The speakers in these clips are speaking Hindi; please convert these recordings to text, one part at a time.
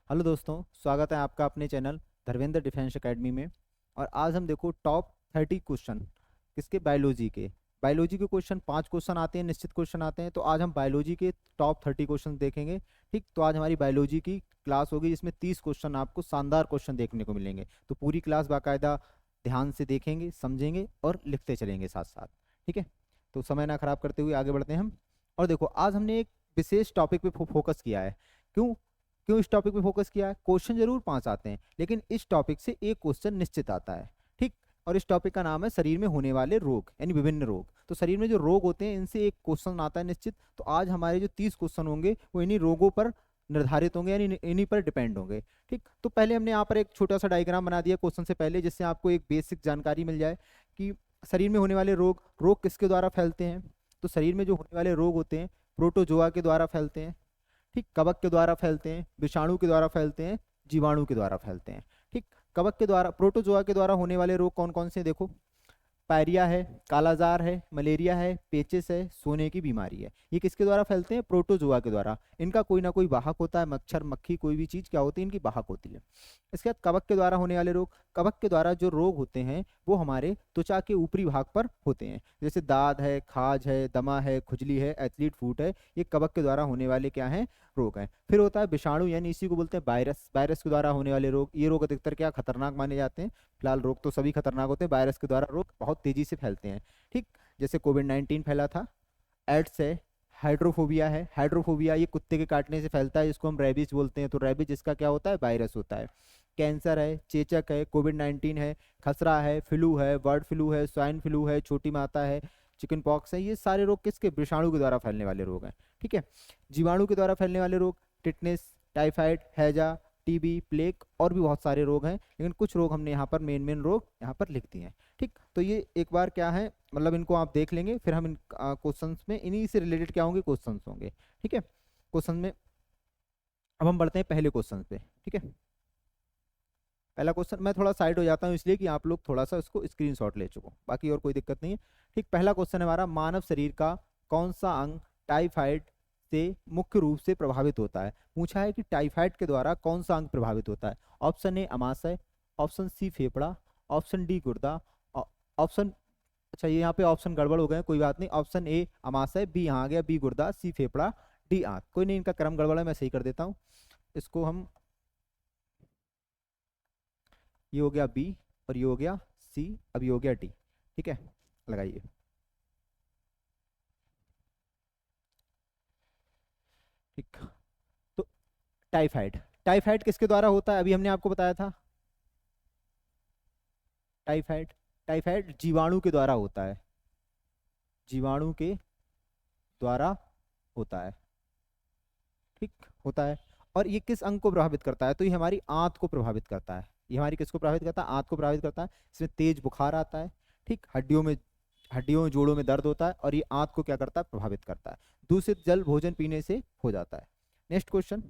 हेलो दोस्तों, स्वागत है आपका अपने चैनल धर्मेंद्र डिफेंस एकेडमी में। और आज हम देखो टॉप 30 क्वेश्चन किसके, बायोलॉजी के क्वेश्चन। 5 क्वेश्चन आते हैं, निश्चित क्वेश्चन आते हैं। तो आज हम बायोलॉजी के टॉप 30 क्वेश्चन देखेंगे। ठीक, तो आज हमारी बायोलॉजी की क्लास होगी जिसमें 30 क्वेश्चन, आपको शानदार क्वेश्चन देखने को मिलेंगे। तो पूरी क्लास बाकायदा ध्यान से देखेंगे, समझेंगे और लिखते चलेंगे साथ साथ। ठीक है, तो समय ना खराब करते हुए आगे बढ़ते हैं हम। और देखो, आज हमने एक विशेष टॉपिक पे फोकस किया है। क्यों क्यों इस टॉपिक पे फोकस किया है? क्वेश्चन जरूर 5 आते हैं, लेकिन इस टॉपिक से एक क्वेश्चन निश्चित आता है। ठीक, और इस टॉपिक का नाम है शरीर में होने वाले रोग, यानी विभिन्न रोग। तो शरीर में जो रोग होते हैं इनसे एक क्वेश्चन आता है निश्चित। तो आज हमारे जो 30 क्वेश्चन होंगे वो इन्हीं रोगों पर निर्धारित होंगे, यानी इन्हीं पर डिपेंड होंगे। ठीक, तो पहले हमने यहाँ पर एक छोटा सा डायग्राम बना दिया क्वेश्चन से पहले, जिससे आपको एक बेसिक जानकारी मिल जाए कि शरीर में होने वाले रोग रोग किसके द्वारा फैलते हैं। तो शरीर में जो होने वाले रोग होते हैं प्रोटोजोआ के द्वारा फैलते हैं। ठीक, कवक के द्वारा फैलते हैं, विषाणु के द्वारा फैलते हैं, जीवाणु के द्वारा फैलते हैं। ठीक, कवक के द्वारा, प्रोटोजोआ के द्वारा होने वाले रोग कौन कौन से हैं? देखो, पायरिया है, कालाजार है, मलेरिया है, पेचिस है, सोने की बीमारी है। ये किसके द्वारा फैलते हैं? प्रोटोजोआ के द्वारा। इनका कोई ना कोई वाहक होता है, मच्छर, मक्खी, कोई भी चीज क्या होती है, इनकी वाहक होती है। इसके बाद कवक के द्वारा होने वाले रोग, कवक के द्वारा जो रोग होते हैं वो हमारे त्वचा के ऊपरी भाग पर होते हैं, जैसे दाद है, खाज है, दमा है, खुजली है, एथलीट फूट है। ये कवक के द्वारा होने वाले क्या हैं? रोग हैं। फिर होता है विषाणु, यानी इसी को बोलते हैं वायरस। वायरस के द्वारा होने वाले रोग, ये रोग अधिकतर क्या खतरनाक माने जाते हैं। फिलहाल रोग तो सभी खतरनाक होते हैं, वायरस के द्वारा रोग बहुत तेजी से फैलते हैं। ठीक, जैसे कोविड-19 फैला था। एड्स है, हाइड्रोफोबिया है। हाइड्रोफोबिया ये कुत्ते के काटने से फैलता है, जिसको हम रेबीज बोलते हैं। तो रेबीज इसका क्या होता है? वायरस होता है। कैंसर है, चेचक है, कोविड-19 है, खसरा है, फ्लू है, बर्ड फ्लू है, स्वाइन फ्लू है, छोटी माता है, चिकन पॉक्स है। ये सारे रोग किसके? विषाणु के द्वारा फैलने वाले रोग हैं। ठीक है, जीवाणु के द्वारा फैलने वाले रोग टिटनेस, टाइफाइड, हैजा, टीबी, प्लेग और भी बहुत सारे रोग हैं, लेकिन कुछ रोग हमने यहाँ पर मेन मेन रोग यहाँ पर लिख दिए हैं। ठीक, तो ये एक बार क्या है, मतलब इनको आप देख लेंगे, फिर हम इन क्वेश्चंस में इन्हीं से रिलेटेड क्या होंगे, क्वेश्चंस होंगे। ठीक है, क्वेश्चन में अब हम बढ़ते हैं पहले क्वेश्चन पे। ठीक है, पहला क्वेश्चन मैं थोड़ा साइड हो जाता हूँ इसलिए कि आप लोग थोड़ा सा इसको स्क्रीनशॉट ले चुको, बाकी और कोई दिक्कत नहीं है। ठीक, पहला क्वेश्चन है हमारा, मानव शरीर का कौन सा अंग टाइफाइड से मुख्य रूप से प्रभावित होता है? पूछा है कि टाइफाइड के द्वारा कौन सा अंग प्रभावित होता है। ऑप्शन ए अमाशय, ऑप्शन सी फेफड़ा, ऑप्शन डी गुर्दा, ऑप्शन, अच्छा ये यहाँ पे ऑप्शन गड़बड़ हो गए हैं, कोई बात नहीं। ऑप्शन ए अमाशय, बी यहाँ आ गया, बी गुर्दा, सी फेफड़ा, डी आंत। कोई नहीं, इनका क्रम गड़बड़ है, मैं सही कर देता हूँ इसको। हम, ये हो गया बी और ये हो गया सी, अब ये हो गया डी। ठीक है, लगाइए। ठीक, तो टाइफाइड, टाइफाइड किसके द्वारा होता है? अभी हमने आपको बताया था। टाइफाइड, टाइफाइड जीवाणु के द्वारा होता है, जीवाणु के द्वारा होता है। ठीक, होता है। और ये किस अंग को प्रभावित करता है? तो ये हमारी आंत को प्रभावित करता है। ये हमारी किसको प्रभावित करता है? आंत को प्रभावित करता है। इसमें तेज बुखार आता है। ठीक, हड्डियों में जोड़ों में दर्द होता है, और ये आंत को क्या करता है? प्रभावित करता है। दूषित जल भोजन पीने से हो जाता है। नेक्स्ट क्वेश्चन,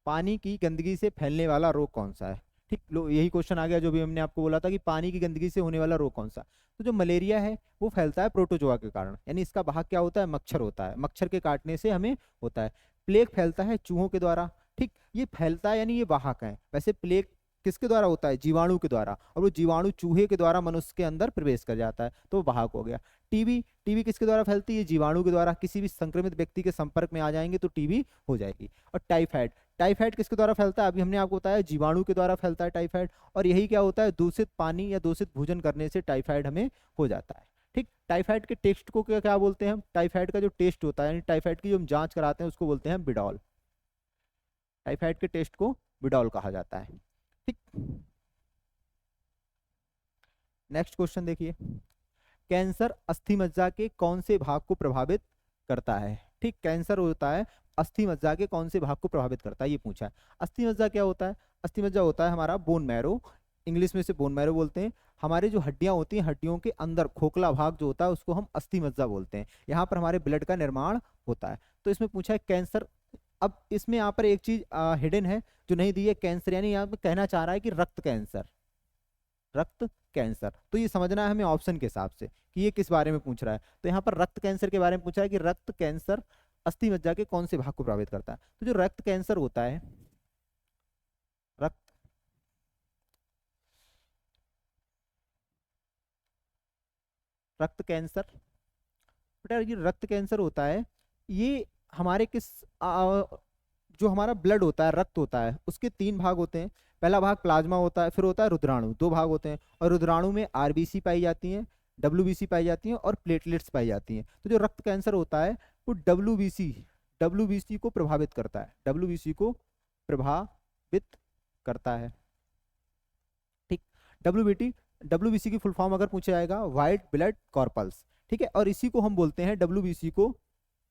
पानी की गंदगी से फैलने वाला रोग कौन सा है? ठीक, लो यही क्वेश्चन आ गया जो भी हमने आपको बोला था कि पानी की गंदगी से होने वाला रोग कौन सा। तो जो मलेरिया है वो फैलता है प्रोटोजोआ के कारण, यानी इसका वाहक क्या होता है? मच्छर होता है। मच्छर के काटने से हमें होता है। प्लेग फैलता है चूहों के द्वारा। ठीक, ये फैलता है यानी ये वाहक है। वैसे प्लेग किसके द्वारा होता है? जीवाणु के द्वारा, और वो जीवाणु चूहे के द्वारा मनुष्य के अंदर प्रवेश कर जाता है, तो वाहक हो गया। टीबी, टीबी किसके द्वारा फैलती है? जीवाणु के द्वारा। किसी भी संक्रमित व्यक्ति के संपर्क में आ जाएंगे तो टीबी हो जाएगी। और टाइफाइड, टाइफाइड किसके द्वारा फैलता है? अभी हमने आपको बताया जीवाणु के द्वारा फैलता है टाइफाइड। और यही क्या होता है? दूषित पानी या दूषित भोजन करने से टाइफाइड हमें हो जाता है। ठीक, टाइफाइड के टेस्ट को क्या क्या बोलते हैं हम? टाइफाइड का जो टेस्ट होता है, यानी टाइफाइड की जो हम जांच कराते हैं उसको बोलते हैं बिडॉल। टाइफाइड के टेस्ट को बिडॉल कहा जाता है। ठीक, नेक्स्ट क्वेश्चन देखिए, कैंसर अस्थि मज्जा के कौन से भाग को प्रभावित करता है? ठीक, कैंसर होता है अस्थि मज्जा के कौन से भाग को प्रभावित करता है, ये पूछा है। अस्थि मज्जा क्या होता है? अस्थि मज्जा होता है हमारा बोन मैरो, इंग्लिश में से बोन मैरो बोलते हैं। हमारे जो हड्डियां होती हैं, हड्डियों के अंदर खोखला भाग जो होता है उसको हम अस्थि मज्जा बोलते हैं। यहाँ पर हमारे ब्लड का निर्माण होता है। तो इसमें पूछा है कैंसर। अब इसमें यहाँ पर एक चीज हिडन है जो नहीं दी है, कैंसर, यानी यहाँ पे कहना चाह रहा है कि रक्त कैंसर, रक्त कैंसर। तो ये समझना है हमें ऑप्शन के हिसाब से कि ये किस बारे में पूछ रहा है। तो यहाँ पर रक्त कैंसर के बारे में पूछा है कि रक्त कैंसर अस्थि मज्जा के कौन से भाग को प्रभावित करता है। तो जो रक्त कैंसर होता है, रक्त कैंसर। बेटा ये रक्त कैंसर होता है, ये हमारे जो हमारा ब्लड होता है, रक्त होता है, उसके तीन भाग होते हैं। पहला भाग प्लाज्मा होता है, फिर होता है रुद्राणु, दो भाग होते हैं। और रुद्राणु में आरबीसी पाई जाती हैं, डब्ल्यूबीसी पाई जाती हैं और प्लेटलेट्स पाई जाती हैं। तो जो रक्त कैंसर होता है वो डब्ल्यूबीसी को प्रभावित करता है, डब्ल्यूबीसी को प्रभावित करता है। ठीक। डब्ल्यूबीटी डब्ल्यूबीसी की फुल फॉर्म अगर पूछा जाएगा, व्हाइट ब्लड कॉर्पल्स। ठीक है, और इसी को हम बोलते हैं डब्ल्यूबीसी को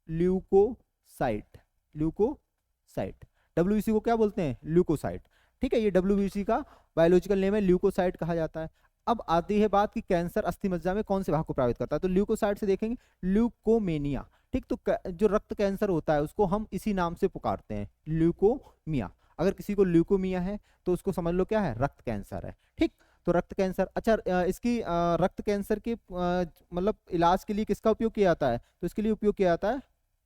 ल्यूकोसाइट। ल्यूकोसाइट, डब्ल्यूबीसी को क्या बोलते हैं? ल्यूकोसाइट। ठीक है, ये डब्ल्यूबीसी का बायोलॉजिकल नेम है, ल्यूकोसाइट कहा जाता है। अब आती है बात कि कैंसर अस्थि मज्जा में कौन से भाग को प्रभावित करता है, तो ल्यूकोसाइट से देखेंगे ल्यूकोमेनिया। ठीक, तो जो रक्त कैंसर होता है उसको हम इसी नाम से पुकारते हैं, ल्यूकोमिया। अगर किसी को ल्यूकोमिया है तो उसको समझ लो क्या है, रक्त कैंसर है। ठीक, तो रक्त कैंसर, अच्छा इसकी रक्त कैंसर के मतलब इलाज के लिए किसका उपयोग किया जाता है? तो इसके लिए उपयोग किया जाता है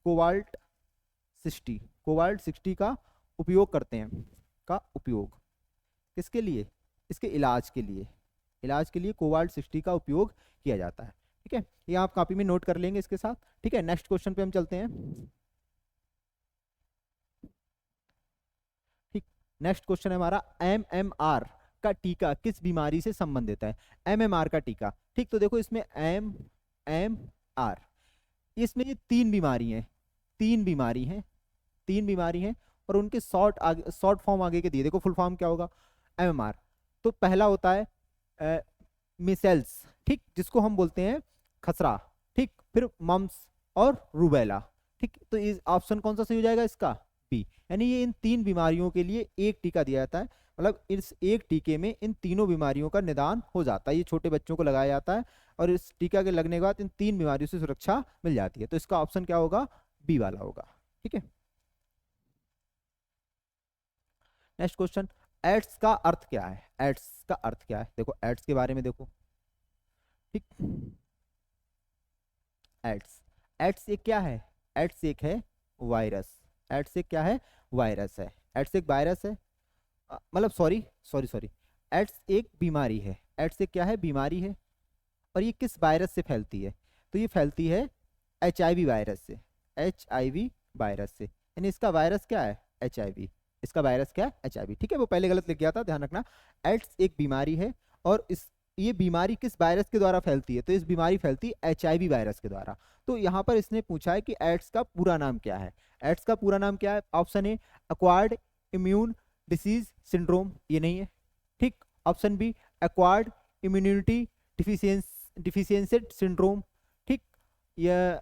कोबाल्ट 60। कोबाल्ट 60 का उपयोग करते हैं, का उपयोग किसके लिए? इसके इलाज के लिए, इलाज के लिए कोबाल्ट 60 का उपयोग किया जाता है। ठीक है, ये आप कॉपी में नोट कर लेंगे इसके साथ। ठीक है, नेक्स्ट क्वेश्चन पे हम चलते हैं। ठीक, नेक्स्ट क्वेश्चन है हमारा, एमएमआर का टीका किस बीमारी से संबंधित है? एमएमआर का टीका। ठीक, तो देखो इसमें एमएमआर, इसमें ये तीन बीमारी हैं और उनके शॉर्ट फॉर्म आगे के दिए। देखो फुल फॉर्म क्या होगा एमएमआर। तो पहला होता है मिसेल्स, ठीक, जिसको हम बोलते हैं खसरा। ठीक, फिर मम्स और रूबेला। ठीक, तो इस ऑप्शन कौन सा सही हो जाएगा इसका? बी। यानी ये इन तीन बीमारियों के लिए एक टीका दिया जाता है, मतलब इस एक टीके में इन तीनों बीमारियों का निदान हो जाता है। ये छोटे बच्चों को लगाया जाता है और इस टीका के लगने के बाद इन तीन बीमारियों से सुरक्षा मिल जाती है। तो इसका ऑप्शन क्या होगा? बी वाला होगा। ठीक है, नेक्स्ट क्वेश्चन, एड्स का अर्थ क्या है? एड्स का अर्थ क्या है? देखो एड्स के बारे में देखो। ठीक, एड्स, एड्स एक क्या है? एड्स एक है वायरस। एड्स एक क्या है? वायरस है। एड्स एक वायरस है, मतलब सॉरी सॉरी सॉरी, एड्स एक बीमारी है। एड्स एक क्या है? बीमारी है। और ये किस वायरस से फैलती है? तो ये फैलती है एचआईवी वायरस से, एचआईवी वायरस से। यानी इसका वायरस क्या है? एचआईवी। इसका वायरस क्या है? एचआईवी। ठीक है, वो पहले गलत लिख गया था, ध्यान रखना। एड्स एक बीमारी है और इस ये बीमारी किस वायरस के द्वारा फैलती है? तो इस बीमारी फैलती है एचआईवी वायरस के द्वारा। तो यहाँ पर इसने पूछा है कि एड्स का पूरा नाम क्या है। एड्स का पूरा नाम क्या है? ऑप्शन ए एक्वायर्ड इम्यून डिसीज सिंड्रोम, ये नहीं है। ठीक, option B acquired immunity deficiency syndrome. ठीक, ये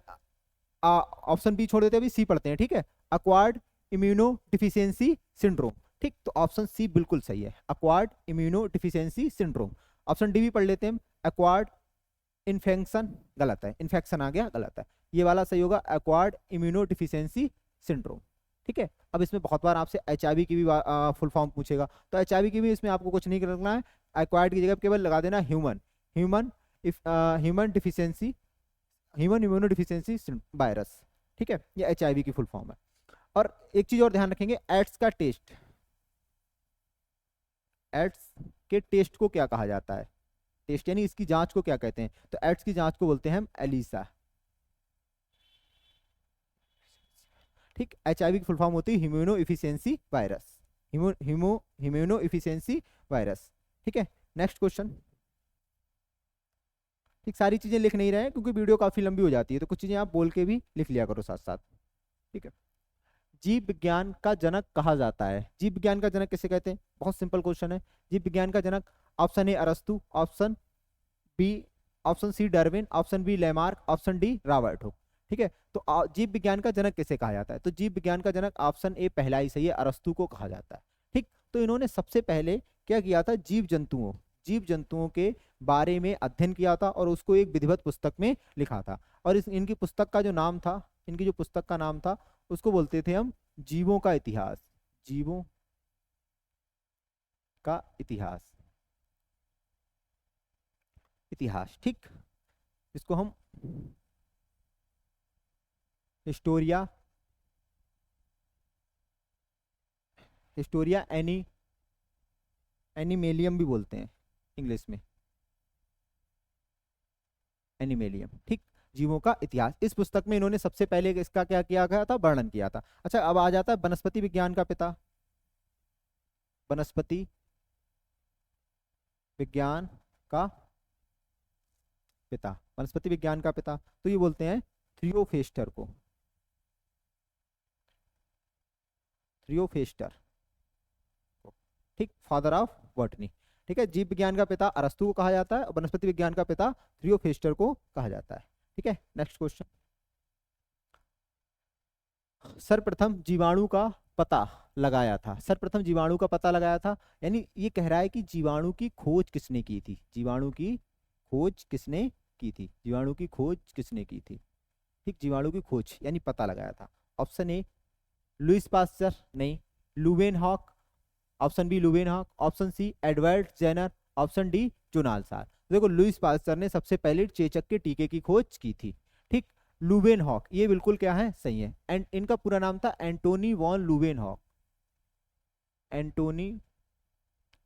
ऑप्शन बी छोड़ देते हैं, अभी सी पढ़ते हैं। ठीक है, अक्वायर्ड इम्यूनो डिफिशियंसी सिंड्रोम। ठीक, तो ऑप्शन सी बिल्कुल सही है, acquired immuno deficiency syndrome. Option D भी पढ़ लेते हैं हम, एक्वायर्ड इन्फेक्शन, गलत है, इन्फेक्शन आ गया, गलत है। ये वाला सही होगा, एक्वायर्ड इम्यूनो डिफिशियंसी सिंड्रोम। ठीक है, अब इसमें बहुत बार आपसे एचआईवी की भी फुल फॉर्म पूछेगा, तो एचआईवी की भी इसमें आपको कुछ नहीं करना है, एक्वायर्ड की जगह केवल लगा देना human, human human deficiency, human immuno deficiency virus. ठीक है, ये एचआईवी की फुल फॉर्म है। और एक चीज और ध्यान रखेंगे, एड्स का टेस्ट, एड्स के टेस्ट को क्या कहा जाता है? टेस्ट यानी इसकी जांच को क्या कहते हैं? तो एड्स की जांच को बोलते हैं हम एलिसा। ठीक, एचआईवी की फुल फॉर्म होती है ह्यूमनो इफिशियंसी वायरस, ह्यूमनो इफिशियंसी वायरस। ठीक है, नेक्स्ट क्वेश्चन। ठीक, सारी चीजें लिख नहीं रहे हैं क्योंकि वीडियो काफी लंबी हो जाती है, तो कुछ चीजें आप बोल के भी लिख लिया करो साथ साथ। ठीक है, जीव विज्ञान का जनक कहा जाता है, जीव विज्ञान का जनक किसे कहते हैं? बहुत सिंपल क्वेश्चन है। जीव विज्ञान का जनक, ऑप्शन ए अरस्तु, option B, option C Darwin, option B Lamarck, option D Robert Hooke. ठीक है, तो जीव विज्ञान का जनक किसे कहा जाता है? तो जीव विज्ञान का जनक ऑप्शन ए पहला ही सही है, अरस्तु को कहा जाता है। ठीक, तो इन्होंने सबसे पहले क्या किया था? जीव जंतुओं के बारे में अध्ययन किया था और उसको एक विधिवत पुस्तक में लिखा था। और इनकी पुस्तक का जो नाम था, इनकी जो पुस्तक का नाम था उसको बोलते थे हम जीवों का इतिहास, जीवों का इतिहास, इतिहास। ठीक, इसको हम हिस्टोरिया, हिस्टोरिया एनिमेलियम भी बोलते हैं इंग्लिश में। एनिमेलियम। ठीक, जीवों का इतिहास, इस पुस्तक में इन्होंने सबसे पहले इसका क्या किया गया था, वर्णन किया था। अच्छा, अब आ जाता है वनस्पति विज्ञान का पिता। वनस्पति विज्ञान का पिता, वनस्पति विज्ञान का पिता, तो ये बोलते हैं थ्रियोफेस्टर को, थ्रियोफेस्टर, ठीक, फादर ऑफ बॉटनी। ठीक है, जीव विज्ञान का पिता अरस्तु को कहा जाता है, और वनस्पति विज्ञान का पिता थ्रियोफेस्टर को कहा जाता है। ठीक है, नेक्स्ट क्वेश्चन। सर्वप्रथम जीवाणु का पता लगाया था, सर्वप्रथम जीवाणु का पता लगाया था, यानी ये कह रहा है कि जीवाणु की खोज किसने की थी, जीवाणु की खोज किसने की थी, जीवाणु की खोज किसने की थी। ठीक, जीवाणु की खोज यानी पता लगाया था। ऑप्शन ए लुईस पास्चर, नहीं, Leeuwenhoek, option B Leeuwenhoek, option C Edward Jenner, option D जोनाल्ड। देखो, लुईस पास्चर ने सबसे पहले चेचक के टीके की खोज की थी। ठीक, लुवेनहॉक ये बिल्कुल क्या है, सही है। एंड इनका पूरा नाम था Antonie van Leeuwenhoek, Antonie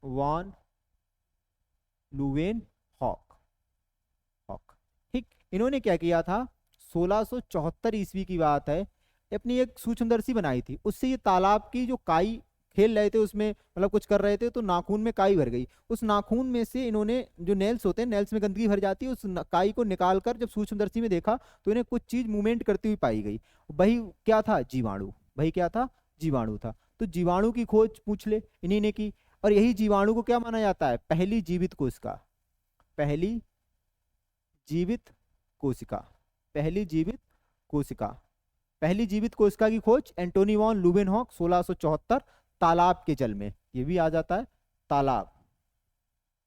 van Leeuwenhoek, Hoek. ठीक, इन्होंने क्या किया था, 1674 ईस्वी की बात है, अपनी एक सूक्ष्मदर्शी बनाई थी, उससे ये तालाब की जो काई खेल रहे थे उसमें, मतलब कुछ कर रहे थे, तो नाखून में काई भर गई। उस नाखून में से इन्होंने, जो नेल्स होते हैं, नेल्स में गंदगी भर जाती है, उस काई को निकालकर जब सूक्ष्मदर्शी में देखा तो इन्हें कुछ चीज मूवमेंट करती हुई पाई गई। वही क्या था, जीवाणु, वही क्या था, जीवाणु था। तो जीवाणु की खोज पूछ ले, इन्हीं ने की। और यही जीवाणु को क्या माना जाता है, पहली जीवित कोशिका, पहली जीवित कोशिका, पहली जीवित कोशिका, पहली जीवित कोशिका की खोज एंटोनी वॉन लुवेनहॉक 1674 तालाब के जल में, ये भी आ जाता है तालाब,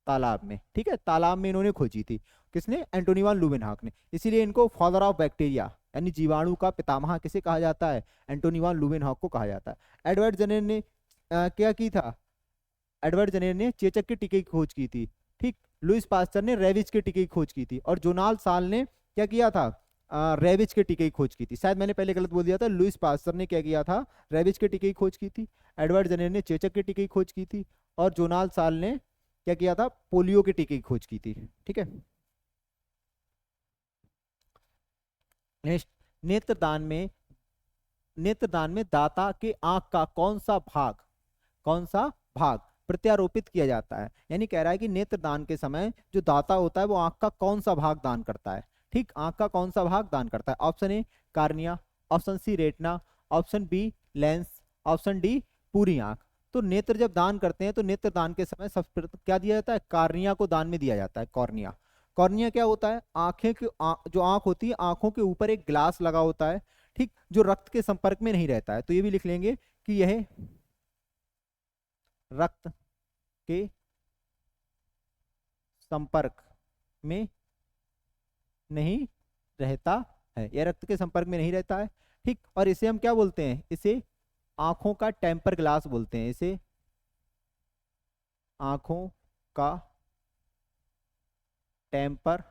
तालाब में। ठीक है, तालाब में इन्होंने खोजी थी, किसने, एंटोनी वॉन लुवेनहॉक ने। इसीलिए इनको फादर ऑफ बैक्टीरिया यानी जीवाणु का पितामह किसे कहा जाता है, एंटोनी वॉन लुवेनहॉक को कहा जाता है। एडवर्ड जेनर ने क्या की था, एडवर्ड जेनर ने चेचक के टीके की खोज की थी। ठीक, लुईस पास्चर ने रेबिज के टीके की खोज की थी, और जोनाल्ड साल ने क्या किया था, रेबिज के टीके की खोज की थी। शायद मैंने पहले गलत बोल दिया था, लुईस पास्चर ने क्या किया था, रेबिज के टीके की खोज की थी, एडवर्ड जेनर ने चेचक के टीके की खोज की थी, और जोनाल्ड साल ने क्या किया था, पोलियो के टीके की खोज की थी। ठीक है, नेक्स्ट, नेत्रदान में, नेत्रदान में दाता के आंख का कौन सा भाग, कौन सा भाग प्रत्यारोपित किया जाता है, यानी कह रहा है कि नेत्रदान के समय जो दाता होता है वो आंख का कौन सा भाग दान करता है। ठीक, आंख का कौन सा भाग दान करता है, option A cornea, option C retina, option B lens, option D पूरी आंख। तो नेत्र जब दान करते हैं तो नेत्र दान के समय सबसे क्या दिया जाता है, कार्निया को दान में दिया जाता है, कॉर्निया। कॉर्निया क्या होता है, आंखें की जो आंख होती है, आंखों के ऊपर एक ग्लास लगा होता है, ठीक, जो रक्त के संपर्क में नहीं रहता है। तो ये भी लिख लेंगे कि यह रक्त के संपर्क में नहीं रहता है, यह रक्त के संपर्क में नहीं रहता है। ठीक, और इसे हम क्या बोलते हैं, इसे आंखों का टेम्पर ग्लास बोलते हैं, इसे आंखों का टेम्पर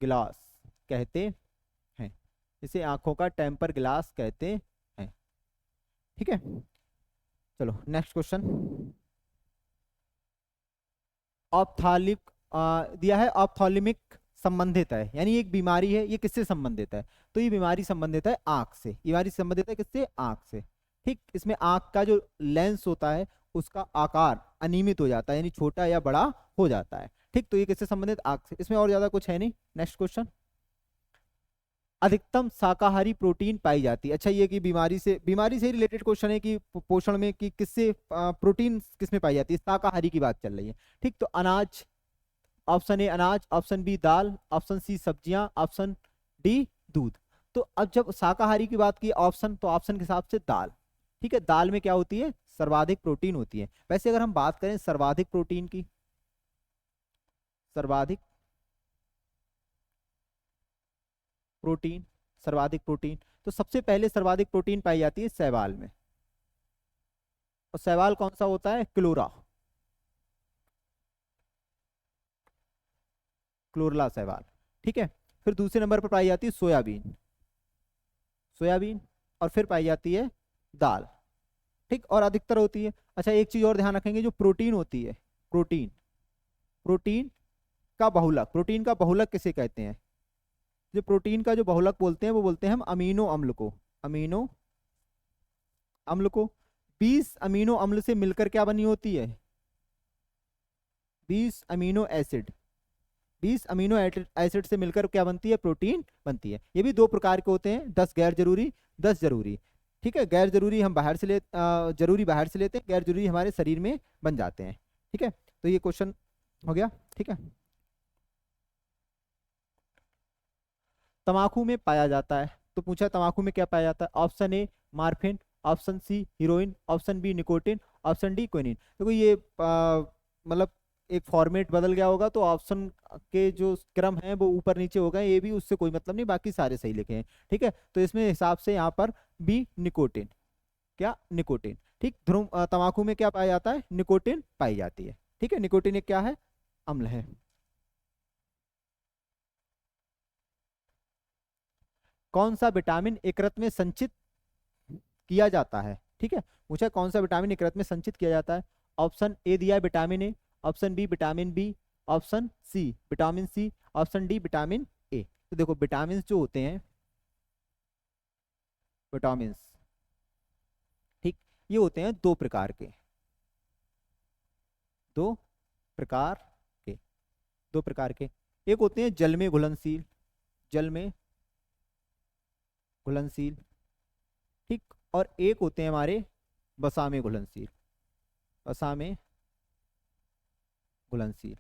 ग्लास कहते हैं, इसे आंखों का टेम्पर ग्लास कहते हैं। ठीक है, चलो नेक्स्ट क्वेश्चन। ऑप्थालिक दिया है, ऑप्थाल्मिक संबंधित है, यानी एक बीमारी है, ये किससे संबंधित है, तो ये बीमारी संबंधित है आंख से, ये बीमारी संबंधित है किससे, आंख से। ठीक, इसमें आंख का जो लेंस होता है उसका आकार अनियमित हो जाता है, यानी छोटा या बड़ा हो जाता है। ठीक, तो ये किससे संबंधित, आंख से, इसमें और ज्यादा कुछ है नहीं। नेक्स्ट क्वेश्चन, अधिकतम शाकाहारी प्रोटीन पाई जाती है। अच्छा, ये कि बीमारी से रिलेटेड क्वेश्चन है कि पोषण में कि किससे प्रोटीन किसमें पाई जाती है, शाकाहारी की बात चल रही है। ठीक, तो अनाज, ऑप्शन ए अनाज, ऑप्शन बी दाल, ऑप्शन सी सब्जियां, ऑप्शन डी दूध। तो अब जब शाकाहारी की बात की ऑप्शन, तो ऑप्शन के हिसाब से दाल। ठीक है, दाल में क्या होती है, सर्वाधिक प्रोटीन होती है। वैसे अगर हम बात करें सर्वाधिक प्रोटीन की, सर्वाधिक प्रोटीन, सर्वाधिक प्रोटीन, तो सबसे पहले सर्वाधिक प्रोटीन पाई जाती है शैवाल में, और शैवाल कौन सा होता है, क्लोरा, क्लोरला शैवाल। ठीक है, फिर दूसरे नंबर पर पाई जाती है सोयाबीन, सोयाबीन, और फिर पाई जाती है दाल। ठीक, और अधिकतर होती है। अच्छा, एक चीज और ध्यान रखेंगे, जो प्रोटीन होती है, प्रोटीन, प्रोटीन का बहुलक, प्रोटीन का बहुलक किसे कहते हैं? जो प्रोटीन का जो बहुलक बोलते हैं वो बोलते हैं हम अमीनो अम्ल को, अमीनो अम्ल को। 20 अमीनो अम्ल से मिलकर क्या बनी होती है? 20 अमीनो एसिड, 20 अमीनो एसिड से मिलकर क्या बनती है? प्रोटीन बनती है। ये भी दो प्रकार के होते हैं, 10 गैर जरूरी, 10 जरूरी। ठीक है, गैर जरूरी हम बाहर से जरूरी बाहर से लेते हैं, गैर जरूरी हमारे शरीर में बन जाते हैं। ठीक है, तो ये क्वेश्चन हो गया। ठीक है, तंबाकू में पाया जाता है, तो पूछा तंबाकू में क्या पाया जाता है? Option A morphine, option C heroin, option B nicotine, option D quinine. देखो ये मतलब एक फॉर्मेट बदल गया होगा, तो ऑप्शन के जो क्रम है वो ऊपर नीचे होगा, ये भी उससे कोई मतलब नहीं, बाकी सारे सही लिखे हैं। ठीक है, तो इसमें हिसाब से यहाँ पर बी निकोटिन, क्या? निकोटिन। ठीक, तंबाकू में क्या पाया जाता है? निकोटिन पाई जाती है। ठीक है, निकोटिन एक क्या है? अम्ल है। कौन सा विटामिन यकृत में संचित किया जाता है? ठीक है, पूछा कौन सा विटामिन यकृत में संचित किया जाता है। ऑप्शन ए दिया है vitamin A, option B vitamin B, option C vitamin C, option D vitamin A. तो देखो विटामिन जो होते हैं, विटामिन, ठीक, ये होते हैं दो प्रकार के, दो प्रकार के, दो प्रकार के। एक होते हैं जल में घुलनशील, जल में घुलनशील, ठीक, और एक होते हैं हमारे वसा में घुलनशील, वसा में घुलनशील,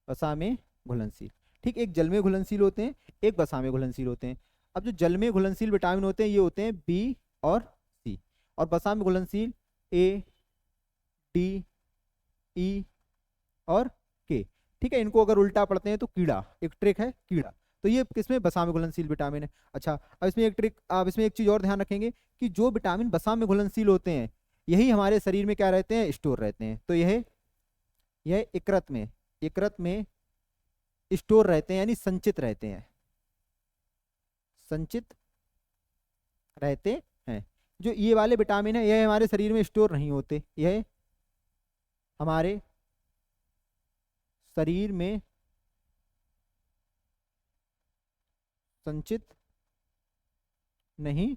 वसा में घुलनशील। ठीक, एक जल में घुलनशील होते हैं, एक वसा में घुलनशील होते हैं। अब जो जल में घुलनशील विटामिन होते हैं ये होते हैं बी और सी, और वसा में घुलनशील ए, डी, ई और के। ठीक है, इनको अगर उल्टा पढ़ते हैं तो कीड़ा, एक ट्रिक है कीड़ा। तो ये किसमें? वसा में घुलनशील विटामिन है। अच्छा, अब इसमें एक ट्रिक, आप इसमें एक चीज और ध्यान रखेंगे कि जो विटामिन वसा में घुलनशील होते हैं यही हमारे शरीर में क्या रहते हैं? स्टोर रहते हैं। तो यह यकृत में स्टोर रहते हैं, यानी संचित रहते हैं, संचित रहते हैं। जो ये वाले विटामिन है यह हमारे शरीर में स्टोर नहीं होते, यह हमारे शरीर में संचित नहीं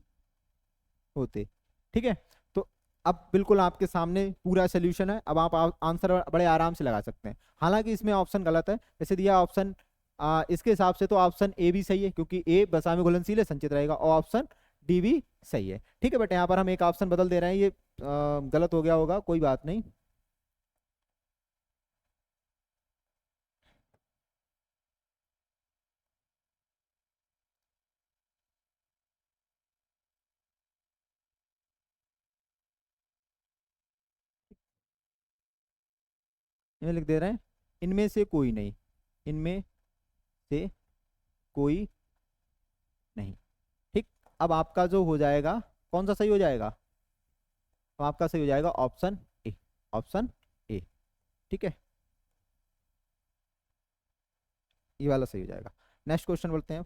होते। ठीक है, तो अब बिल्कुल आपके सामने पूरा सोल्यूशन है, अब आप आंसर बड़े आराम से लगा सकते हैं। हालांकि इसमें ऑप्शन गलत है, जैसे दिया ऑप्शन इसके हिसाब से तो ऑप्शन ए भी सही है, क्योंकि ए वसा में घुलनशील है, संचित रहेगा, और ऑप्शन डी भी सही है। ठीक है, बट यहाँ पर हम एक ऑप्शन बदल दे रहे हैं, ये गलत हो गया होगा, कोई बात नहीं। इन्हें लिख दे रहे हैं, इनमें से कोई नहीं, इनमें से कोई नहीं। ठीक, अब आपका जो हो जाएगा, कौन सा सही हो जाएगा? तो आपका सही हो जाएगा ऑप्शन ए, ऑप्शन ए। ठीक है, ये वाला सही हो जाएगा। नेक्स्ट क्वेश्चन बोलते हैं,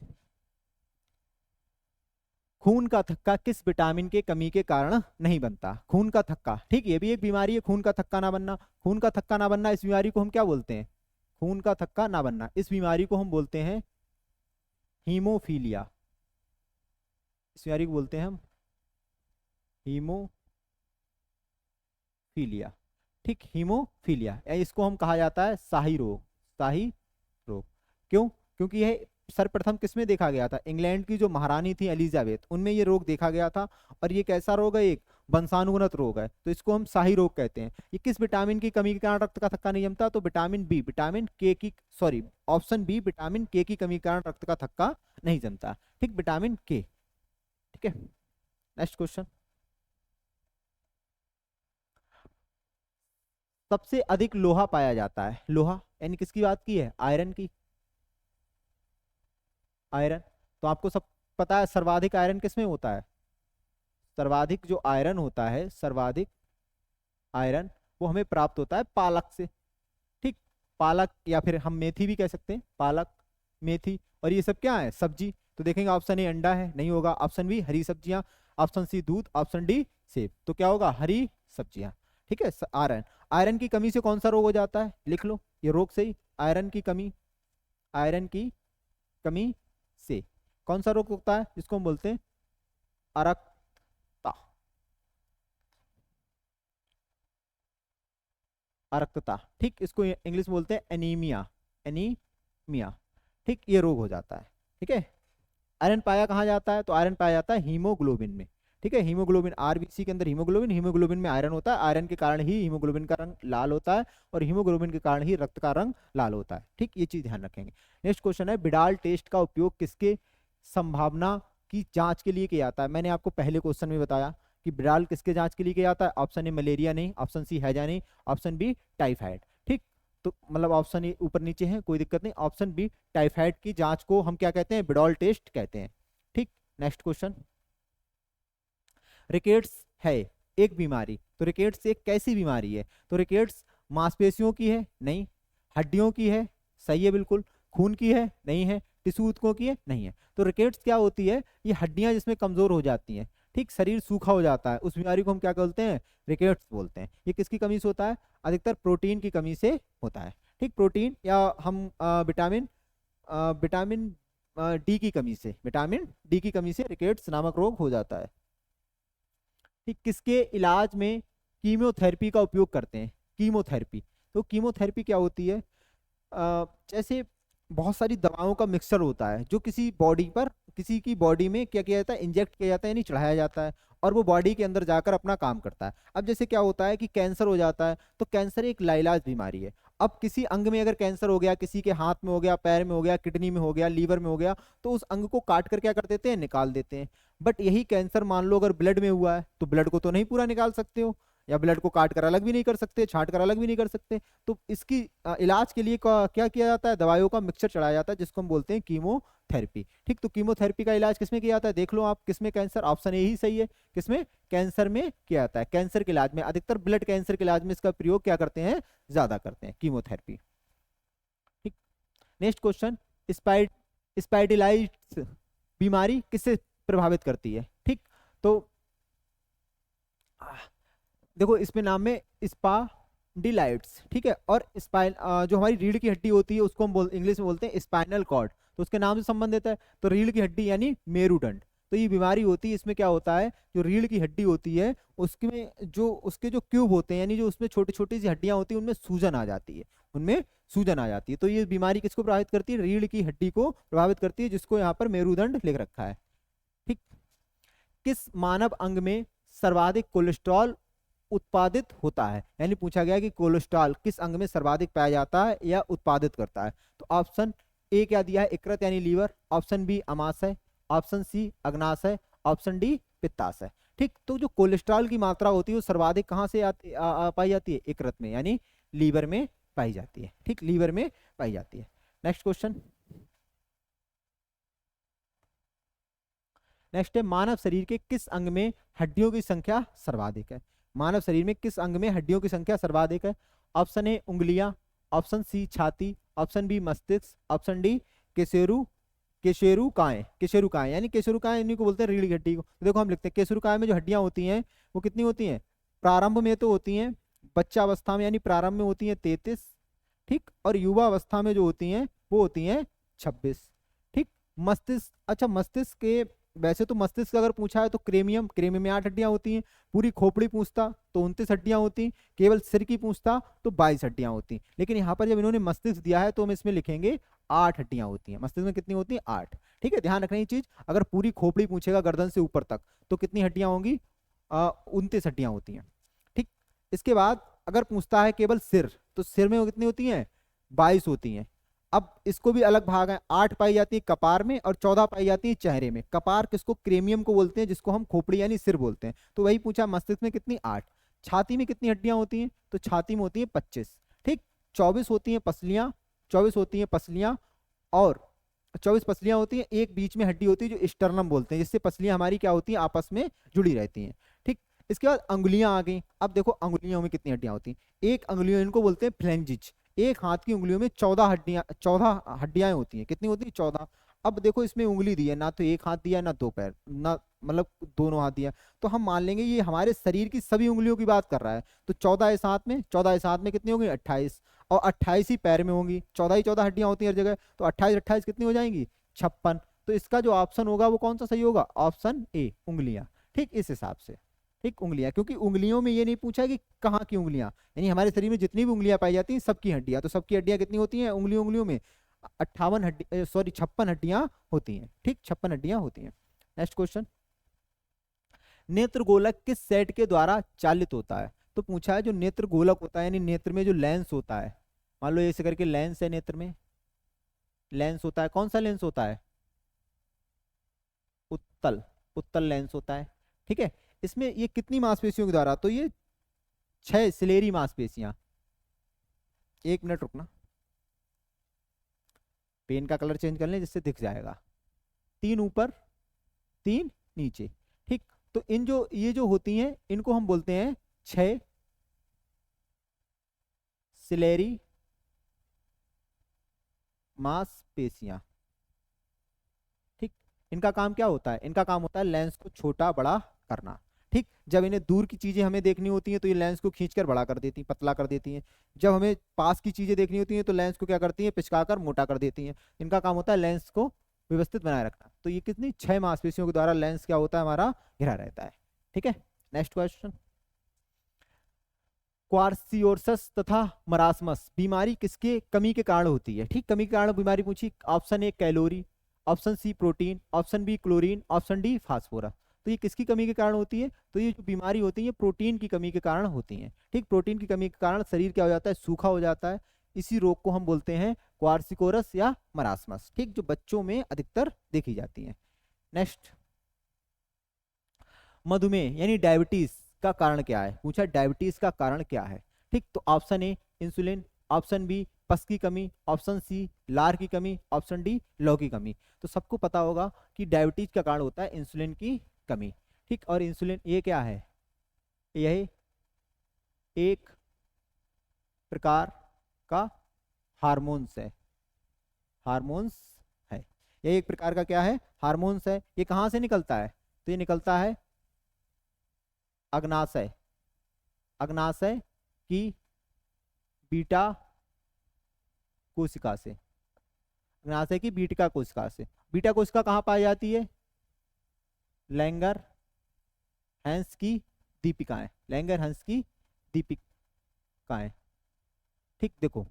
खून का थक्का किस विटामिन के कमी के कारण नहीं बनता? खून का थक्का, ठीक, ये भी एक बीमारी है, खून का थक्का ना बनना। खून का थक्का ना बनना, इस बीमारी को हम क्या बोलते हैं? खून का थक्का ना बनना, इस बीमारी को हम बोलते हैं हीमोफीलिया। इस बीमारी को बोलते हैं हम हीमोफीलिया। ठीक, हीमोफीलिया, या इसको हम कहा जाता है शाही रोग, शाही रोग। क्यों? क्योंकि यह सर्वप्रथम किसमें देखा गया था? इंग्लैंड की जो महारानी थी एलिजाबेथ, उनमें ये रोग देखा गया था। और ये कैसा रोग है? एक वंशानुगत रोग है, तो इसको हम शाही रोग कहते हैं। ये किस विटामिन की कमी के कारण रक्त का थक्का नहीं जमता? तो विटामिन बी, विटामिन के की, सॉरी, ऑप्शन बी विटामिन के की कमी के कारण रक्त का थक्का नहीं जमता। ठीक, विटामिन के। ठीक है, नेक्स्ट क्वेश्चन, सबसे अधिक लोहा पाया जाता है, लोहा यानी किसकी बात की है? आयरन की, आयरन। तो आपको सब पता है सर्वाधिक आयरन किसमें होता है? सर्वाधिक जो आयरन होता है, सर्वाधिक आयरन वो हमें प्राप्त होता है पालक से। ठीक, पालक, या फिर हम मेथी भी कह सकते हैं, पालक, मेथी, और ये सब क्या है? सब्जी। तो देखेंगे ऑप्शन ए अंडा है, नहीं होगा। ऑप्शन बी हरी सब्जियां, ऑप्शन सी दूध, ऑप्शन डी सेब। तो क्या होगा? हरी सब्जियां। ठीक है, आयरन, आयरन की कमी से कौन सा रोग हो जाता है? लिख लो, ये रोग से ही, आयरन की कमी आयरन की कमी से। कौन सा रोग होता है जिसको हम बोलते हैं अरक्तता, अरक्तता, ठीक, इसको इंग्लिश में बोलते हैं एनीमिया, एनीमिया, ठीक, ये रोग हो जाता है। ठीक है, आयरन पाया कहाँ जाता है, तो आयरन पाया जाता है हीमोग्लोबिन में। ठीक है, हीमोग्लोबिन, आरबीसी के अंदर हीमोग्लोबिन, हीमोग्लोबिन में आयरन होता है, आयरन के कारण ही हीमोग्लोबिन का रंग लाल होता है और हीमोग्लोबिन के कारण ही रक्त का रंग लाल होता है। ठीक, ये चीज ध्यान रखेंगे। नेक्स्ट क्वेश्चन है, बिडाल टेस्ट का उपयोग किसके संभावना की जांच के लिए किया जाता है। मैंने आपको पहले क्वेश्चन में बताया कि बिडाल किसके जांच के लिए किया जाता है। ऑप्शन ए मलेरिया नहीं, ऑप्शन सी हैजा नहीं, ऑप्शन बी टाइफाइड। ठीक, तो मतलब ऑप्शन ए ऊपर नीचे है, कोई दिक्कत नहीं। ऑप्शन बी टाइफाइड की जांच को हम क्या कहते हैं, बिडॉल टेस्ट कहते हैं। ठीक, नेक्स्ट क्वेश्चन, रिकेट्स है एक बीमारी, तो रिकेट्स एक कैसी बीमारी है, तो रिकेट्स मांसपेशियों की है, नहीं, हड्डियों की है, सही है बिल्कुल, खून की है, नहीं है, टिश्यू ऊतकों की है, नहीं है। तो रिकेट्स क्या होती है, ये हड्डियां जिसमें कमजोर हो जाती हैं, ठीक, शरीर सूखा हो जाता है, उस बीमारी को हम क्या बोलते हैं, रिकेट्स बोलते हैं। ये किसकी कमी से होता है, अधिकतर प्रोटीन की कमी से होता है। ठीक, प्रोटीन या हम विटामिन विटामिन डी की कमी से, विटामिन डी की कमी से रिकेट्स नामक रोग हो जाता है। ठीक, किसके इलाज में कीमोथेरेपी का उपयोग करते हैं, कीमोथेरेपी, तो कीमोथेरेपी क्या होती है, जैसे बहुत सारी दवाओं का मिक्सचर होता है जो किसी बॉडी पर, किसी की बॉडी में क्या किया जाता है, इंजेक्ट किया जाता है, यानी चढ़ाया जाता है और वो बॉडी के अंदर जाकर अपना काम करता है। अब जैसे क्या होता है कि कैंसर हो जाता है, तो कैंसर एक लाइलाज बीमारी है। अब किसी अंग में अगर कैंसर हो गया, किसी के हाथ में हो गया, पैर में हो गया, किडनी में हो गया, लीवर में हो गया, तो उस अंग को काट कर क्या कर देते हैं, निकाल देते हैं। बट यही कैंसर मान लो अगर ब्लड में हुआ है, तो ब्लड को तो नहीं पूरा निकाल सकते हो, या ब्लड को काट कर अलग भी नहीं कर सकते, छांट कर अलग भी नहीं कर सकते। तो इसकी इलाज के लिए क्या किया जाता है, दवाइयों का मिक्सचर चढ़ाया जाता है जिसको हम बोलते हैं कीमोथेरेपी। ठीक, तो कीमोथेरेपी का इलाज किसमें किया जाता है, देख लो आप, किसमें, कैंसर, ऑप्शन ए ही सही है, किसमें, कैंसर में किया जाता है। कैंसर के इलाज में, अधिकतर ब्लड कैंसर के इलाज में इसका प्रयोग क्या करते हैं, ज्यादा करते हैं, कीमोथेरेपी। ठीक, नेक्स्ट क्वेश्चन, स्पाइड स्पाइडिलाइट्स बीमारी किससे प्रभावित करती है। ठीक, तो देखो इसमें नाम में स्पाइडिलाइट्स, ठीक है, और स्पाइन जो हमारी रीढ़ की हड्डी होती है उसको हम इंग्लिश में बोलते हैं स्पाइनल कॉर्ड, तो उसके नाम से संबंधित है। तो रीढ़ की हड्डी यानी मेरुदंड, तो ये बीमारी होती है, इसमें क्या होता है, जो रीढ़ की हड्डी होती है उसमें जो उसके जो क्यूब होते हैं, यानी जो उसमें छोटी छोटी सी हड्डियां होती हैं, उनमें सूजन आ जाती है, उनमें सूजन आ जाती है। तो ये बीमारी किसको प्रभावित करती है, रीढ़ की हड्डी को प्रभावित करती है, जिसको यहाँ पर मेरुदंड लिख रखा है। ठीक, किस मानव अंग में सर्वाधिक कोलेस्ट्रॉल उत्पादित होता है, यानी पूछा गया कि कोलेस्ट्रॉल किस अंग में सर्वाधिक पाया जाता है या उत्पादित करता है। तो ऑप्शन ए क्या दिया है, यकृत यानी लीवर, ऑप्शन बी अमाशय, ऑप्शन सी अग्नाशय, ऑप्शन डी पित्ताशय। ठीक, तो जो कोलेस्ट्रॉल की मात्रा होती है वो सर्वाधिक कहाँ से पाई जाती है, यकृत में, यानी लीवर में पाई जाती है। ठीक, लीवर में पाई जाती है। नेक्स्ट क्वेश्चन, नेक्स्ट है, मानव शरीर के किस अंग में हड्डियों की संख्या सर्वाधिक है, मानव शरीर में किस अंग में हड्डियों की संख्या सर्वाधिक है। ऑप्शन ए उंगलियां, ऑप्शन सी छाती, ऑप्शन बी मस्तिष्क, ऑप्शन डी केशेरु केशेरुकाएं, केशेरुकाएं यानी केशेरुकाएं इन्हीं को बोलते हैं रीढ़ की हड्डी को। तो देखो हम लिखते हैं केशेरुकाएं में जो हड्डियां होती हैं वो कितनी होती हैं, प्रारंभ में तो होती हैं, बच्चा अवस्था में यानी प्रारंभ में होती हैं 33, ठीक, और युवा अवस्था में जो होती हैं वो होती हैं 26। ठीक, मस्तिष्क, अच्छा मस्तिष्क के, वैसे तो मस्तिष्क अगर पूछा है तो क्रेमियम, क्रेमियम में 8 हड्डियां होती हैं, पूरी खोपड़ी पूछता तो 29 हड्डियां होती, केवल सिर की पूछता तो 22 हड्डियां होती। लेकिन यहाँ पर जब इन्होंने मस्तिष्क दिया है तो हम इसमें लिखेंगे 8 हड्डियां होती हैं। मस्तिष्क में कितनी होती है, 8। ठीक है, ध्यान रखना ये चीज, अगर पूरी खोपड़ी पूछेगा गर्दन से ऊपर तक तो कितनी हड्डियां होंगी, 29 हड्डियां होती हैं। ठीक, इसके बाद अगर पूछता है केवल सिर, तो सिर में कितनी होती है, 22 होती हैं। अब इसको भी अलग भाग है, 8 पाई जाती है कपार में और 14 पाई जाती है चेहरे में। कपार किसको, क्रेमियम को बोलते हैं, जिसको हम खोपड़ी यानी सिर बोलते हैं। तो वही पूछा मस्तिष्क में कितनी, 8। छाती में कितनी हड्डियां होती हैं, तो छाती में होती है 25। ठीक, 24 होती हैं पसलियां, 24 होती हैं पसलियां, और 24 पसलियां होती हैं, एक बीच में हड्डी होती है जो स्टर्नम बोलते हैं, जिससे पसलियां हमारी क्या होती हैं, आपस में जुड़ी रहती हैं। ठीक, इसके बाद अंगुलियां आ गई। अब देखो अंगुलियों में कितनी हड्डियां होती हैं, एक अंगुलियों, इनको बोलते हैं फ्लेंजिज। एक हाथ की उंगलियों में 14 हड्डियां होती हैं, कितनी होती है, 14। अब देखो इसमें उंगली दी है, ना तो एक हाथ दिया ना 2 पैर, ना मतलब दोनों हाथ दिया, तो हम मान लेंगे ये हमारे शरीर की सभी उंगलियों की बात कर रहा है। तो 14 इस हाथ में, 14 इस हाथ में कितनी होगी, 28। और 28 ही पैर में होंगी, 14 ही 14 हड्डियां होती हैं हर जगह, तो 28 28 कितनी हो जाएंगी, 56। तो इसका जो ऑप्शन होगा वो कौन सा सही होगा, ऑप्शन ए, उंगलियां। ठीक, इस हिसाब से। ठीक, उंगलियां, क्योंकि उंगलियों में ये नहीं पूछा कि कहाँ की उंगलियां, यानी हमारे शरीर में जितनी भी उंगलियां पाई जाती हैं सबकी हड्डियां, तो सबकी हड्डियां कितनी होती हैं उंगलियों उंगलियों में, 58 हड्डी, सॉरी 56 हड्डियां होती हैं। ठीक, 56 हड्डियां होती हैं। नेक्स्ट क्वेश्चन, नेत्र गोलक किस सेट के द्वारा चालित होता है। तो पूछा है जो नेत्र गोलक होता है यानी नेत्र में जो लेंस होता है, मान लो ऐसे करके लेंस है, नेत्र में लेंस होता है, कौन सा लेंस होता है, उत्तल, उत्तल लेंस होता है। ठीक है, इसमें ये कितनी मांसपेशियों के द्वारा, तो ये 6 सिलेरी मांसपेशियां। एक मिनट रुकना, पेन का कलर चेंज कर लें जिससे दिख जाएगा, 3 ऊपर 3 नीचे। ठीक, तो इन जो ये जो होती हैं इनको हम बोलते हैं 6 सिलेरी मांसपेशियां। ठीक, इनका काम क्या होता है, इनका काम होता है लेंस को छोटा बड़ा करना। ठीक, जब इन्हें दूर की चीजें हमें देखनी होती हैं तो ये लेंस को खींचकर बड़ा कर देती हैं, पतला कर देती हैं। जब हमें पास की चीजें देखनी होती हैं तो लेंस को क्या करती हैं, पिचकाकर मोटा कर देती हैं। इनका काम होता है लेंस को व्यवस्थित बनाए रखना। तो ये कितनी 6 मांसपेशियों के द्वारा लेंस क्या होता है हमारा, घिरा रहता है। ठीक है, नेक्स्ट क्वेश्चन, क्वार्सियोर्सस तथा मरासमस बीमारी किसके कमी के कारण होती है। ठीक, कमी के कारण बीमारी पूछी, option A calorie, option C protein, option B chlorine, option D phosphorus. तो ये किसकी कमी के कारण होती है, तो ये जो बीमारी होती है प्रोटीन की कमी के कारण होती है। ठीक, प्रोटीन की कमी के कारण शरीर क्या हो जाता है, सूखा हो जाता है। इसी रोग को हम बोलते हैं क्वार्सिकोरस या मरासमस। ठीक, जो बच्चों में अधिकतर देखी जाती है। नेक्स्ट, मधुमेह यानी डायबिटीज का कारण क्या है, पूछा डायबिटीज का कारण क्या है। ठीक, तो option A insulin, option B pus की कमी, ऑप्शन सी लार की कमी, ऑप्शन डी लौ की कमी। तो सबको पता होगा कि डायबिटीज का कारण होता है इंसुलिन की कमी। ठीक, और इंसुलिन ये क्या है, यह एक प्रकार का हार्मोन्स है, हार्मोन्स है, यह एक प्रकार का क्या है, हार्मोन्स है। ये कहाँ से निकलता है, तो ये निकलता है अग्नाशय, अग्नाशय की बीटा कोशिका से, अग्नाशय की बीटा कोशिका से। बीटा कोशिका कहाँ पाई जाती है, लैंगर हैंस की दीपिकाएं, लैंगर हैंस की दीपिकाएं। ठीक, देखो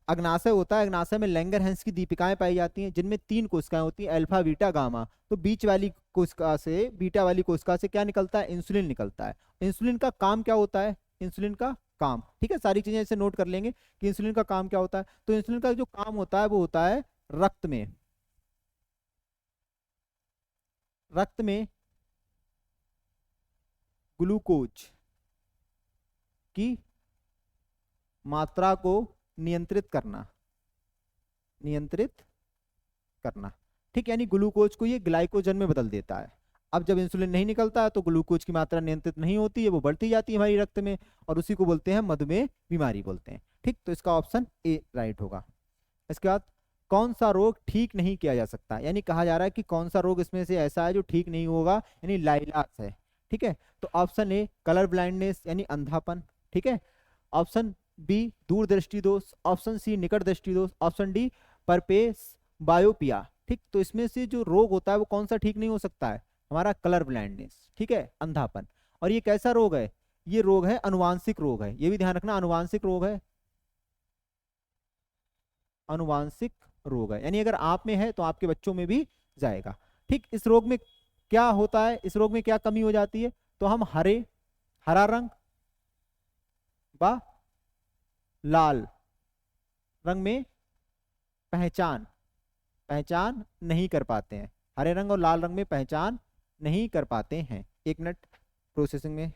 अग्नाशय होता है, अग्नाशय में लैंगर हैंस की दीपिकाएं पाई जाती हैं जिनमें 3 कोशिकाएं होती हैं, अल्फा बीटा गामा। तो बीच वाली कोशिका से, बीटा वाली कोशिका से क्या निकलता है, इंसुलिन निकलता है। इंसुलिन का काम क्या होता है, इंसुलिन का काम, ठीक है सारी चीजें ऐसे नोट कर लेंगे कि इंसुलिन का काम क्या होता है। तो इंसुलिन का जो काम होता है वो होता है रक्त में, रक्त में ग्लूकोज की मात्रा को नियंत्रित करना, नियंत्रित करना। ठीक, यानी ग्लूकोज को ये ग्लाइकोजन में बदल देता है। अब जब इंसुलिन नहीं निकलता है तो ग्लूकोज की मात्रा नियंत्रित नहीं होती है, वो बढ़ती जाती है हमारी रक्त में, और उसी को बोलते हैं मधुमेह बीमारी बोलते हैं। ठीक, तो इसका ऑप्शन ए राइट होगा। इसके बाद कौन सा रोग ठीक नहीं किया जा सकता, यानी कहा जा रहा है कि कौन सा रोग इसमें से ऐसा है जो ठीक नहीं होगा, यानी लाइलाज है। ठीक है, तो ऑप्शन ए कलर ब्लाइंडनेस यानी अंधापन। ठीक है, ऑप्शन बी दूरदृष्टि दोष, ऑप्शन सी निकट दृष्टि दोष, ऑप्शन डी परपेस बायोपिया। ठीक, तो इसमें से जो रोग होता है वो कौन सा ठीक नहीं हो सकता है, हमारा कलर ब्लाइंडनेस। ठीक है, अंधापन। और ये कैसा रोग है, ये रोग है अनुवांशिक रोग है, ये भी ध्यान रखना अनुवांशिक रोग है, अनुवांशिक रोग है, यानी अगर आप में है तो आपके बच्चों में भी जाएगा। ठीक, इस रोग में क्या होता है, इस रोग में क्या कमी हो जाती है, तो हम हरा रंग व लाल रंग में पहचान पहचान नहीं कर पाते हैं, हरे रंग और लाल रंग में पहचान नहीं कर पाते हैं। 1 मिनट प्रोसेसिंग में।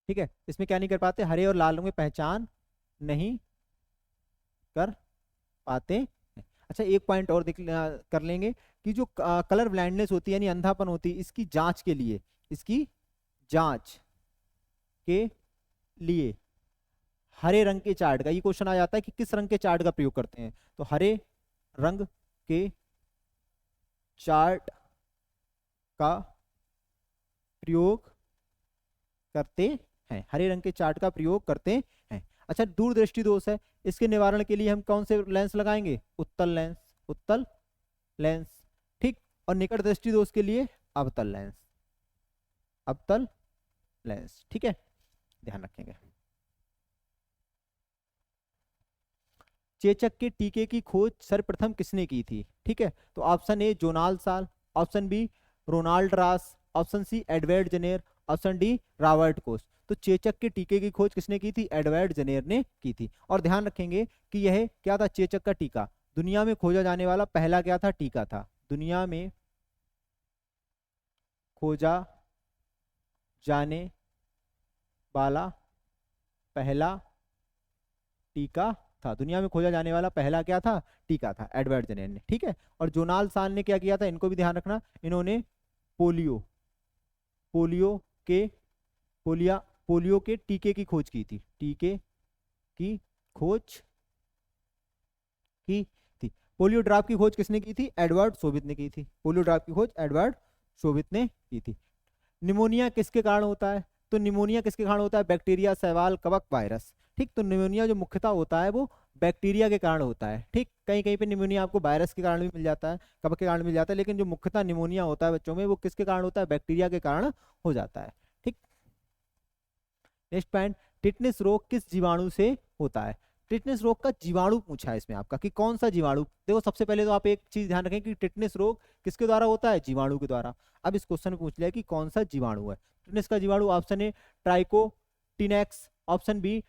ठीक है, इसमें क्या नहीं कर पाते, हरे और लाल रंग में पहचान नहीं कर पाते हैं। अच्छा, एक पॉइंट और कर लेंगे कि जो कलर ब्लाइंडनेस होती है यानी अंधापन होती है, इसकी जांच के लिए, इसकी जांच के लिए हरे रंग के चार्ट का, ये क्वेश्चन आ जाता है कि किस रंग के चार्ट का प्रयोग करते हैं, तो हरे रंग के चार्ट का प्रयोग करते हैं, हरे रंग के चार्ट का प्रयोग करते हैं। अच्छा, दूरदृष्टि दोष है, इसके निवारण के लिए हम कौन से लेंस लगाएंगे? उत्तल लेंस, उत्तल लेंस, ठीक। और निकट दृष्टि दोष के लिए अवतल लेंस, अवतल लेंस, ठीक है, ध्यान रखेंगे। चेचक के टीके की खोज सर्वप्रथम किसने की थी? ठीक है, तो option A Jonas Salk, option B Ronald Ross, option C Edward Jenner, option D Robert Koch. तो चेचक के टीके की खोज किसने की थी? एडवर्ड जेनेर ने की थी। और ध्यान रखेंगे कि यह क्या था? चेचक का टीका दुनिया में खोजा जाने वाला पहला क्या था? टीका था। दुनिया में खोजा जाने वाला पहला टीका था। दुनिया में खोजा जाने वाला पहला क्या था? टीका था, एडवर्ड जेनेर ने, ठीक है। और जोनाल साल ने क्या किया था? इनको भी ध्यान रखना, इन्होंने पोलियो के टीके की खोज की थी, टीके की खोज की थी। पोलियो ड्रॉप की खोज किसने की थी? एडवर्ड शोवित ने की थी। पोलियो ड्रॉप की खोज एडवर्ड शोवित ने की थी। निमोनिया किसके कारण होता है? तो निमोनिया किसके कारण होता है? बैक्टीरिया, शैवाल, कवक, वायरस, ठीक। तो निमोनिया जो मुख्यतः होता है वो बैक्टीरिया के कारण होता है, ठीक। कहीं कहीं पे निमोनिया आपको वायरस के कारण भी मिल जाता है, कवक के कारण मिल जाता है, लेकिन जो मुख्यतः निमोनिया होता है बच्चों में वो किसके कारण होता है? बैक्टीरिया के कारण हो जाता है, ठीक। नेक्स्ट पॉइंट, टिटनेस रोग किस जीवाणु से होता है? टिटनेस रोग का जीवाणु पूछा है इसमें आपका कि कौन सा जीवाणु। देखो सबसे पहले तो आप एक चीज ध्यान रखें कि टिटनेस रोग किसके द्वारा होता है? जीवाणु के द्वारा। अब इस क्वेश्चन में पूछ लिया कि कौन सा जीवाणु है टिटनेस का जीवाणु। ऑप्शन ए ट्राइकोटिनेक्स, option B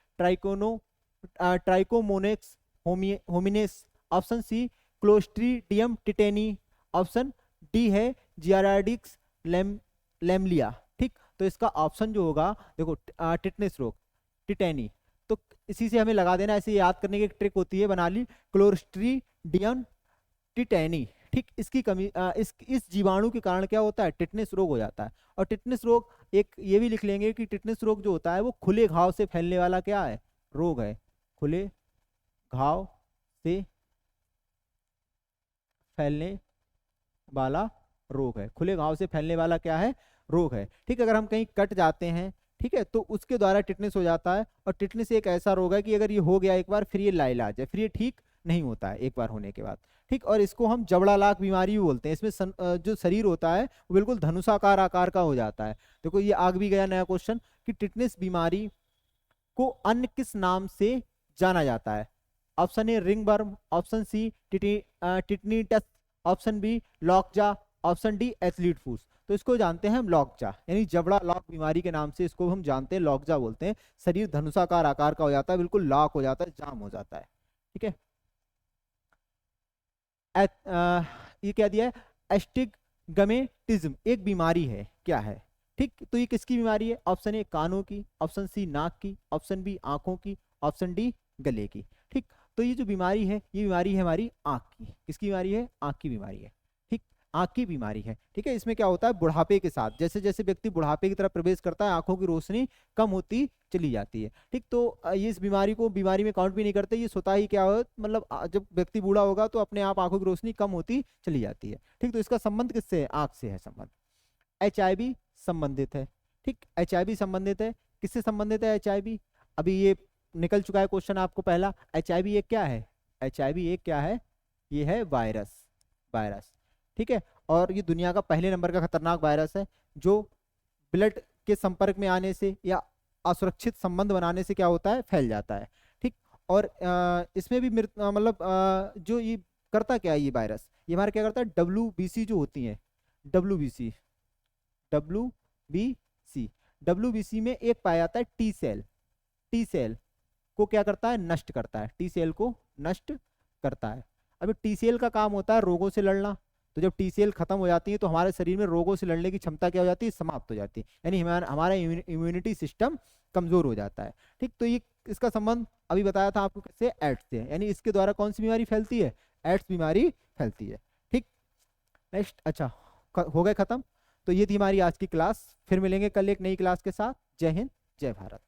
Trichomonas hominis, option C Clostridium tetani, option D है जियाराडिक्स लेमलिया, ठीक। तो इसका ऑप्शन जो होगा, देखो टिटनेस रोग टिटेनी, तो इसी से हमें लगा देना, ऐसे याद करने की एक ट्रिक होती है, बना ली, क्लोस्ट्रीडियम टिटेनी, ठीक। इसकी कमी इस जीवाणु के कारण क्या होता है? टिटनेस रोग हो जाता है। और टिटनेस रोग एक ये भी लिख लेंगे कि टिटनेस रोग जो होता है वो खुले घाव से फैलने वाला क्या है? रोग है। खुले घाव से फैलने वाला रोग है। खुले घाव से फैलने वाला क्या है? रोग है, ठीक। अगर हम कहीं कट जाते हैं, ठीक है, तो उसके द्वारा टिटनेस हो जाता है। और टिटनेस एक ऐसा रोग है कि अगर ये हो गया एक बार, फिर ये लाइलाज है, फिर ये ठीक नहीं होता है एक बार होने के बाद, ठीक। और इसको हम जबड़ा लाख बीमारी भी बोलते हैं। इसमें जो शरीर होता है वो बिल्कुल धनुषाकार आकार का हो जाता है। देखो ये आग भी गया नया क्वेश्चन कि टिटनेस बीमारी को अन्य किस नाम से जाना जाता है? Option A ringworm, option C टिटनीटस, option B lockjaw, option D athlete foot. तो इसको जानते हैं हम लॉकजा, यानी जबड़ा लॉक बीमारी के नाम से इसको हम जानते हैं, लॉकजा बोलते हैं। शरीर धनुषाकार आकार का हो जाता है, बिल्कुल लॉक हो जाता है, जाम हो जाता है, ठीक है। ये क्या दिया है? एस्टिगमेटिज्म एक बीमारी है, क्या है? ठीक, तो ये किसकी बीमारी है? ऑप्शन ए कानों की, ऑप्शन सी नाक की, ऑप्शन बी आंखों की, ऑप्शन डी गले की, ठीक। तो ये जो बीमारी है ये बीमारी है हमारी आंख की। किसकी बीमारी है? आंख की बीमारी है, ठीक, आंख की बीमारी है, ठीक है। इसमें क्या होता है? बुढ़ापे के साथ जैसे जैसे व्यक्ति बुढ़ापे की तरफ प्रवेश करता है, आंखों की रोशनी कम होती चली जाती है, ठीक। तो ये इस बीमारी को बीमारी में काउंट भी नहीं करते, ये स्वतः ही क्या हो, मतलब जब व्यक्ति बूढ़ा होगा तो अपने आप आंखों की रोशनी कम होती चली जाती है, ठीक। तो इसका संबंध किससे है? आंख से है संबंध। HIV संबंधित है, ठीक, HIV संबंधित है। किससे संबंधित है HIV? अभी ये निकल चुका है क्वेश्चन आपको पहला। HIV एक क्या है? HIV एक क्या है? ये है वायरस, वायरस, ठीक है। और ये दुनिया का पहले नंबर का खतरनाक वायरस है, जो ब्लड के संपर्क में आने से या असुरक्षित संबंध बनाने से क्या होता है? फैल जाता है, ठीक। और इसमें भी मतलब जो ये करता क्या है ये वायरस? ये हमारा क्या करता है? WBC जो होती है, WBC WBC में एक पाया जाता है टी सेल। टी सेल को क्या करता है? नष्ट करता है, टी सेल को नष्ट करता है। अब टी सेल का काम होता है रोगों से लड़ना। तो जब टी सेल खत्म हो जाती है तो हमारे शरीर में रोगों से लड़ने की क्षमता क्या हो जाती है? समाप्त हो जाती है, यानी हमारा इम्यूनिटी सिस्टम कमजोर हो जाता है, ठीक। तो ये इसका संबंध अभी बताया था आपको किससे? एड्स से, यानी इसके द्वारा कौन सी बीमारी फैलती है? एड्स बीमारी फैलती है, ठीक। नेक्स्ट, अच्छा हो गए खत्म। तो ये थी हमारी आज की क्लास, फिर मिलेंगे कल एक नई क्लास के साथ। जय हिंद, जय भारत।